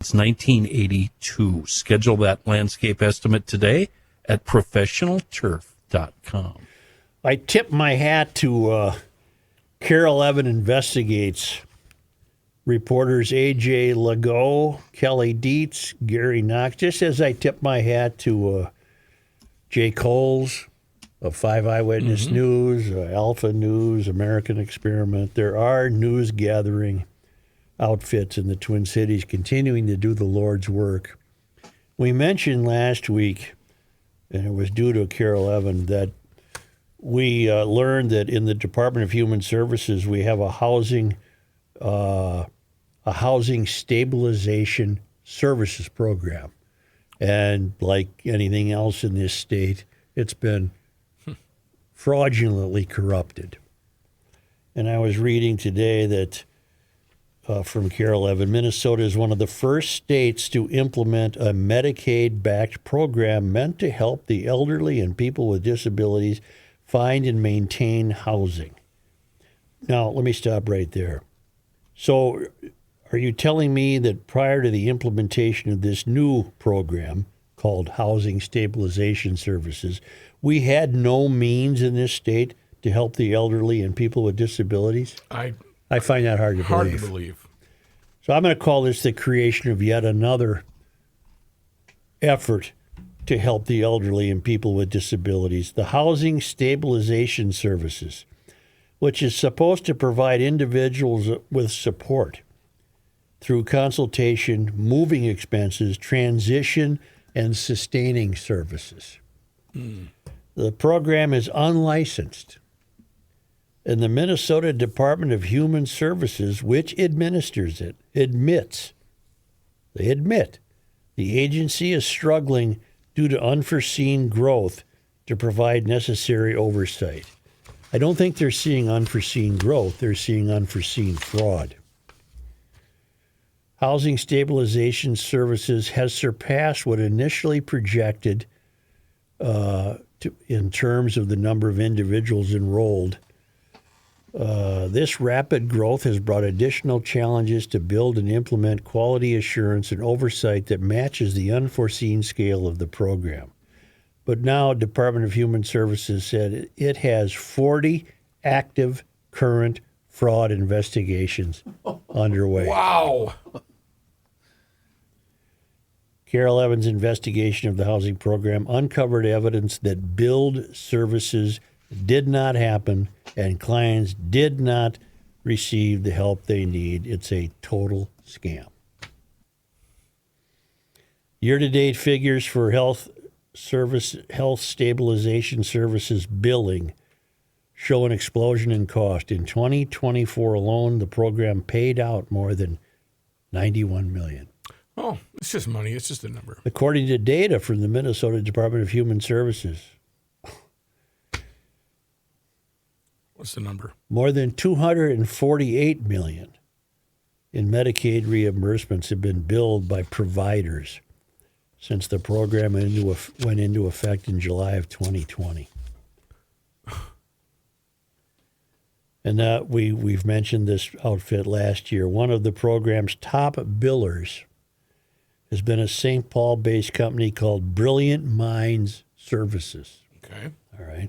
since 1982. Schedule that landscape estimate today at professionalturf.com. I tip my hat to KARE 11 Investigates. Reporters A.J. Legault, Kelly Dietz, Gary Knox, just as I tip my hat to Jay Coles of 5 Eyewitness News, Alpha News, American Experiment. There are news gathering outfits in the Twin Cities continuing to do the Lord's work. We mentioned last week, and it was due to KARE 11, that we learned that in the Department of Human Services we have a Housing Stabilization Services program. And like anything else in this state, it's been fraudulently corrupted. And I was reading today that from KARE 11, Minnesota is one of the first states to implement a Medicaid-backed program meant to help the elderly and people with disabilities find and maintain housing. Now, let me stop right there. So, are you telling me that prior to the implementation of this new program called Housing Stabilization Services, we had no means in this state to help the elderly and people with disabilities? I find that hard to believe. So I'm going to call this the creation of yet another effort to help the elderly and people with disabilities, the Housing Stabilization Services, which is supposed to provide individuals with support through consultation, moving expenses, transition, and sustaining services. The program is unlicensed, and the Minnesota Department of Human Services, which administers it, admit the agency is struggling due to unforeseen growth to provide necessary oversight. I don't think they're seeing unforeseen growth. They're seeing unforeseen fraud. Housing Stabilization Services has surpassed what initially projected in terms of the number of individuals enrolled. This rapid growth has brought additional challenges to build and implement quality assurance and oversight that matches the unforeseen scale of the program. But now Department of Human Services said it has 40 active current fraud investigations underway. Wow. KARE 11's investigation of the housing program uncovered evidence that billed services did not happen and clients did not receive the help they need. It's a total scam. Year-to-date figures for Health Stabilization Services billing show an explosion in cost. In 2024 alone, the program paid out more than $91 million. Oh, it's just money. It's just a number. According to data from the Minnesota Department of Human Services. What's the number? More than $248 million in Medicaid reimbursements have been billed by providers since the program went into effect in July of 2020. And we've mentioned this outfit last year. One of the program's top billers has been a St. Paul-based company called Brilliant Minds Services. Okay. All right.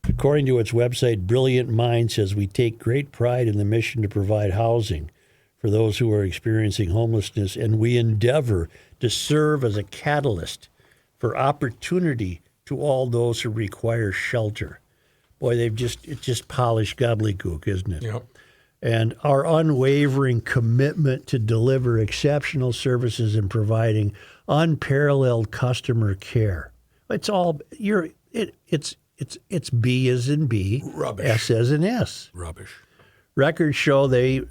According to its website, Brilliant Minds says we take great pride in the mission to provide housing for those who are experiencing homelessness, and we endeavor to serve as a catalyst for opportunity to all those who require shelter. Boy, it's just polished gobbledygook, isn't it? Yep. And our unwavering commitment to deliver exceptional services and providing unparalleled customer care. It's all it's B as in B, Rubbish. S as in S. Rubbish. Records show they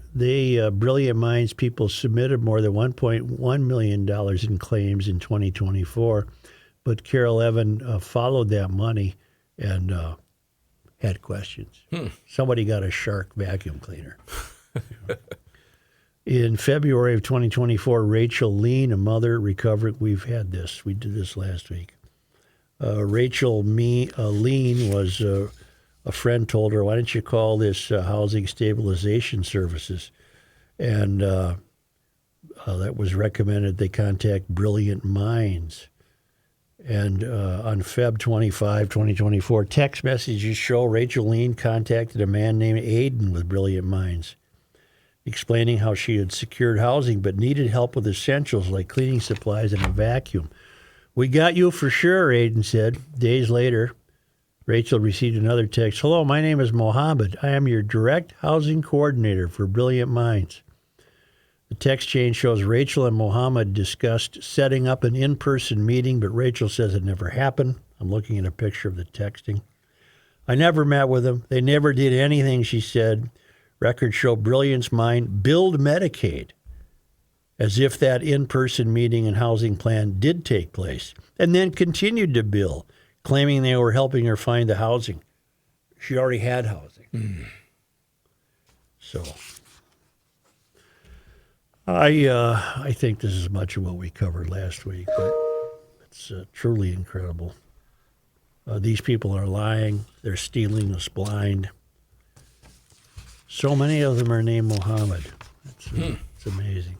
Brilliant Minds people submitted more than $1.1 million in claims in 2024, but KARE 11 followed that money and had questions. Somebody got a Shark vacuum cleaner. In February of 2024, Rachel Lean, a mother, recovered. We've had this. We did this last week. Rachel Lean was a friend told her, why don't you call this Housing Stabilization Services? And that was recommended they contact Brilliant Minds. And on Feb 25, 2024, text messages show Rachel Lean contacted a man named Aiden with Brilliant Minds, explaining how she had secured housing but needed help with essentials like cleaning supplies and a vacuum. "We got you for sure," Aiden said. Days later, Rachel received another text. "Hello, my name is Mohammed. I am your direct housing coordinator for Brilliant Minds." The text chain shows Rachel and Mohammed discussed setting up an in-person meeting, but Rachel says it never happened. I'm looking at a picture of the texting. "I never met with them. They never did anything," she said. Records show Brilliant's Mind billed Medicaid as if that in-person meeting and housing plan did take place, and then continued to bill, claiming they were helping her find the housing. She already had housing. So I think this is much of what we covered last week, but it's truly incredible. These people are lying. They're stealing us blind. So many of them are named Mohammed. It's amazing.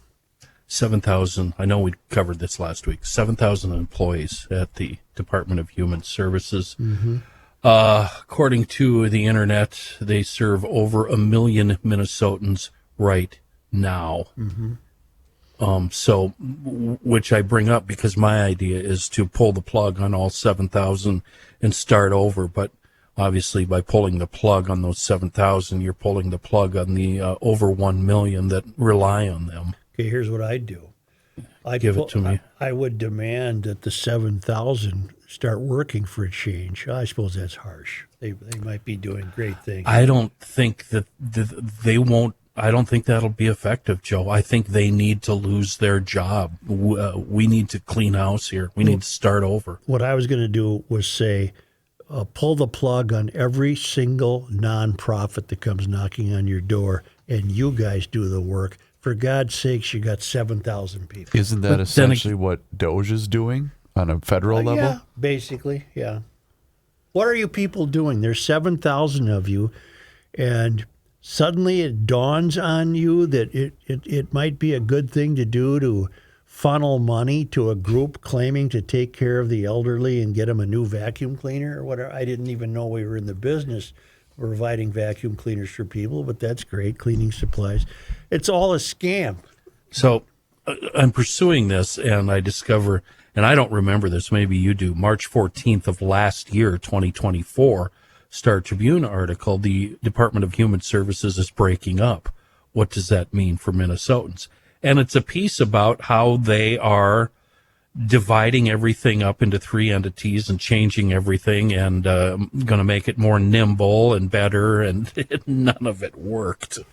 7,000, I know we covered this last week, 7,000 employees at the Department of Human Services. According to the internet, they serve over 1 million Minnesotans right now. Which I bring up because my idea is to pull the plug on all 7,000 and start over. But obviously, by pulling the plug on those 7,000, you're pulling the plug on the over 1 million that rely on them. Okay, here's what I'd do. Give it to me. I would demand that the 7,000 start working for a change. I suppose that's harsh. They might be doing great things. I don't think that they won't. I don't think that'll be effective, Joe. I think they need to lose their job. We need to clean house here. We need to start over. What I was going to do was say, pull the plug on every single nonprofit that comes knocking on your door, and you guys do the work. For God's sakes, you got 7,000 people. Isn't that essentially what Doge is doing on a federal level? Yeah, basically, yeah. What are you people doing? There's 7,000 of you, and suddenly it dawns on you that it might be a good thing to do to funnel money to a group claiming to take care of the elderly and get them a new vacuum cleaner or whatever. I didn't even know we were in the business of providing vacuum cleaners for people, but that's great, cleaning supplies. It's all a scam. So I'm pursuing this, and I discover, and I don't remember this, maybe you do, March 14th of last year, 2024, Star Tribune article, the Department of Human Services is breaking up. What does that mean for Minnesotans? And it's a piece about how they are dividing everything up into 3 entities and changing everything and going to make it more nimble and better, and none of it worked.